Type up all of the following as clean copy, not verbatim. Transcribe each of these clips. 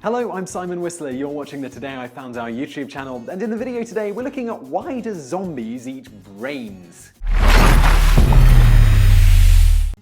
Hello, I'm Simon Whistler. You're watching the Today I Found Out YouTube channel, and in the video today we're looking at why do zombies eat brains?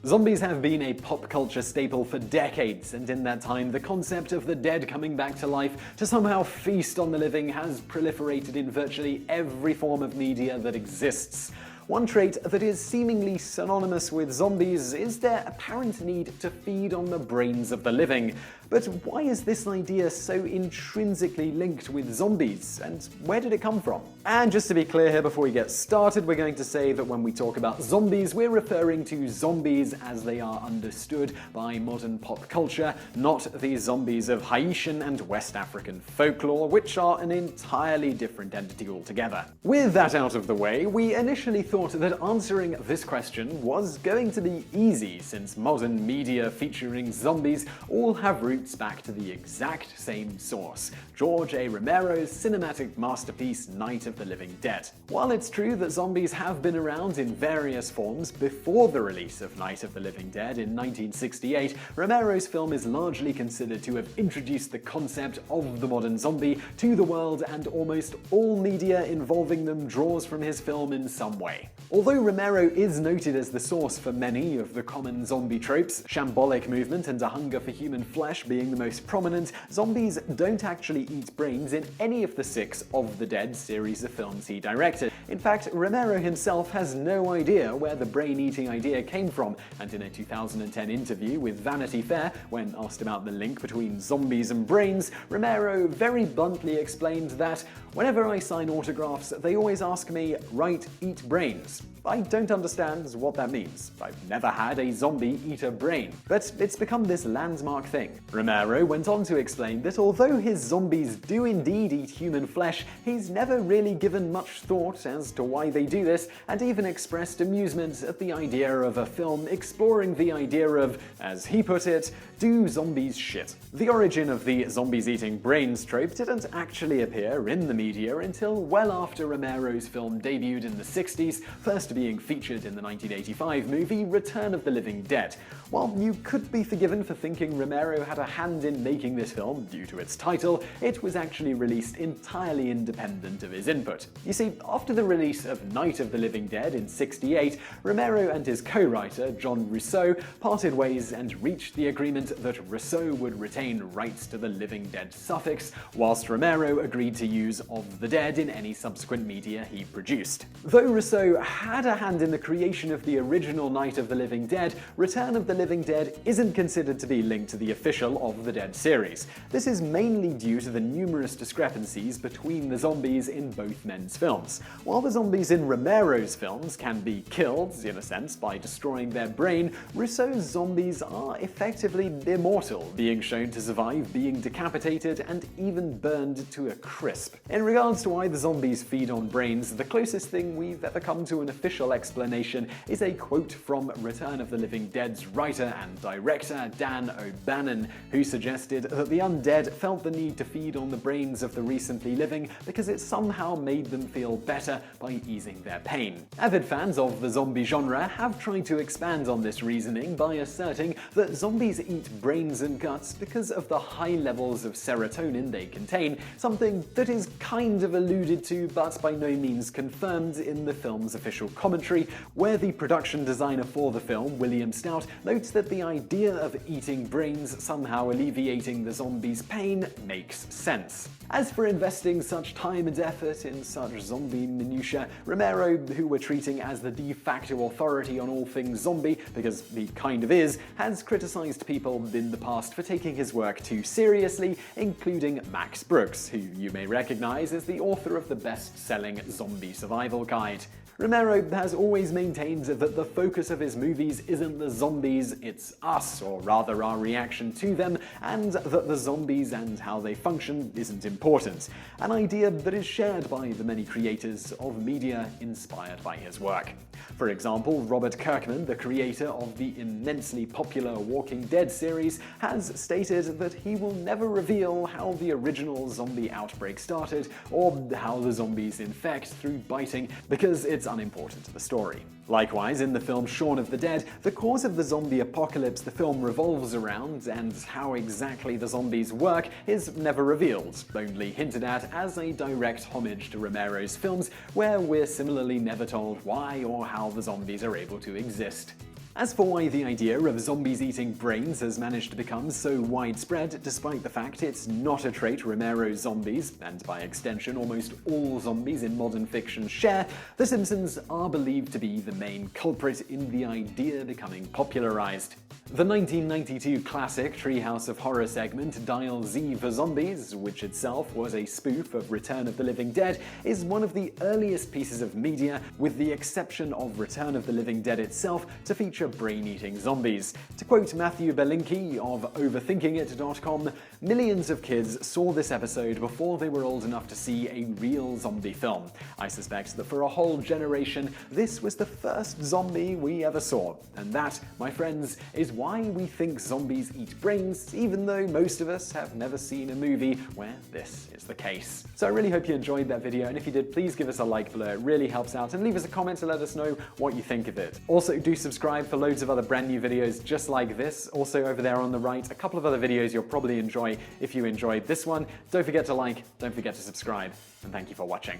Zombies have been a pop culture staple for decades, and in that time, the concept of the dead coming back to life to somehow feast on the living has proliferated in virtually every form of media that exists. One trait that is seemingly synonymous with zombies is their apparent need to feed on the brains of the living. But why is this idea so intrinsically linked with zombies, and where did it come from? And just to be clear here before we get started, we're going to say that when we talk about zombies, we're referring to zombies as they are understood by modern pop culture, not the zombies of Haitian and West African folklore, which are an entirely different entity altogether. With that out of the way, we initially thought that answering this question was going to be easy, since modern media featuring zombies all have roots back to the exact same source, George A. Romero's cinematic masterpiece Night of the Living Dead. While it's true that zombies have been around in various forms before the release of Night of the Living Dead in 1968, Romero's film is largely considered to have introduced the concept of the modern zombie to the world, and almost all media involving them draws from his film in some way. Although Romero is noted as the source for many of the common zombie tropes, shambolic movement and a hunger for human flesh being the most prominent, zombies don't actually eat brains in any of the 6 of the Dead series of films he directed. In fact, Romero himself has no idea where the brain-eating idea came from, and in a 2010 interview with Vanity Fair, when asked about the link between zombies and brains, Romero very bluntly explained that, "Whenever I sign autographs, they always ask me, 'Write, eat brains.' I don't understand what that means. I've never had a zombie eat a brain." But it's become this landmark thing. Romero went on to explain that although his zombies do indeed eat human flesh, he's never really given much thought as to why they do this, and even expressed amusement at the idea of a film exploring the idea of, as he put it, "do zombies shit?" The origin of the zombies eating brains trope didn't actually appear in the media until well after Romero's film debuted in the 60s, first being featured in the 1985 movie Return of the Living Dead. While you could be forgiven for thinking Romero had a hand in making this film due to its title, it was actually released entirely independent of his input. You see, after the release of Night of the Living Dead in '68, Romero and his co-writer, John Russo, parted ways and reached the agreement that Russo would retain rights to the Living Dead suffix, whilst Romero agreed to use of the dead in any subsequent media he produced. Though Russo had a hand in the creation of the original Night of the Living Dead, Return of the Living Dead isn't considered to be linked to the official Of the Dead series. This is mainly due to the numerous discrepancies between the zombies in both men's films. While the zombies in Romero's films can be killed, in a sense, by destroying their brain, Russo's zombies are effectively immortal, being shown to survive being decapitated and even burned to a crisp. In regards to why the zombies feed on brains, the closest thing we've ever come to an official explanation is a quote from Return of the Living Dead's writer and director Dan O'Bannon, who suggested that the undead felt the need to feed on the brains of the recently living because it somehow made them feel better by easing their pain. Avid fans of the zombie genre have tried to expand on this reasoning by asserting that zombies eat brains and guts because of the high levels of serotonin they contain, something that is kind of alluded to but by no means confirmed in the film's official commentary, where the production designer for the film, William Stout, notes that the idea of eating brains somehow alleviating the zombies' pain makes sense. As for investing such time and effort in such zombie minutiae, Romero, who we're treating as the de facto authority on all things zombie, because he kind of is, has criticized people in the past for taking his work too seriously, including Max Brooks, who you may recognize as the author of the best-selling Zombie Survival Guide. Romero has always maintained that the focus of his movies isn't the zombies, it's us, or rather our reaction to them, and that the zombies and how they function isn't important, an idea that is shared by the many creators of media inspired by his work. For example, Robert Kirkman, the creator of the immensely popular Walking Dead series, has stated that he will never reveal how the original zombie outbreak started or how the zombies infect through biting, because it's it's unimportant to the story. Likewise, in the film Shaun of the Dead, the cause of the zombie apocalypse the film revolves around and how exactly the zombies work is never revealed, only hinted at as a direct homage to Romero's films, where we're similarly never told why or how the zombies are able to exist. As for why the idea of zombies eating brains has managed to become so widespread, despite the fact it's not a trait Romero's zombies, and by extension almost all zombies in modern fiction share, The Simpsons are believed to be the main culprit in the idea becoming popularized. The 1992 classic Treehouse of Horror segment Dial Z for Zombies, which itself was a spoof of Return of the Living Dead, is one of the earliest pieces of media, with the exception of Return of the Living Dead itself, to feature brain-eating zombies. To quote Matthew Belinkie of overthinkingit.com, millions of kids saw this episode before they were old enough to see a real zombie film. I suspect that for a whole generation, this was the first zombie we ever saw. And that, my friends, is why we think zombies eat brains, even though most of us have never seen a movie where this is the case. So I really hope you enjoyed that video, and if you did, please give us a like below, it really helps out, and leave us a comment to let us know what you think of it. Also, do subscribe for loads of other brand new videos just like this. Also over there on the right, a couple of other videos you'll probably enjoy if you enjoyed this one. Don't forget to like, don't forget to subscribe, and thank you for watching.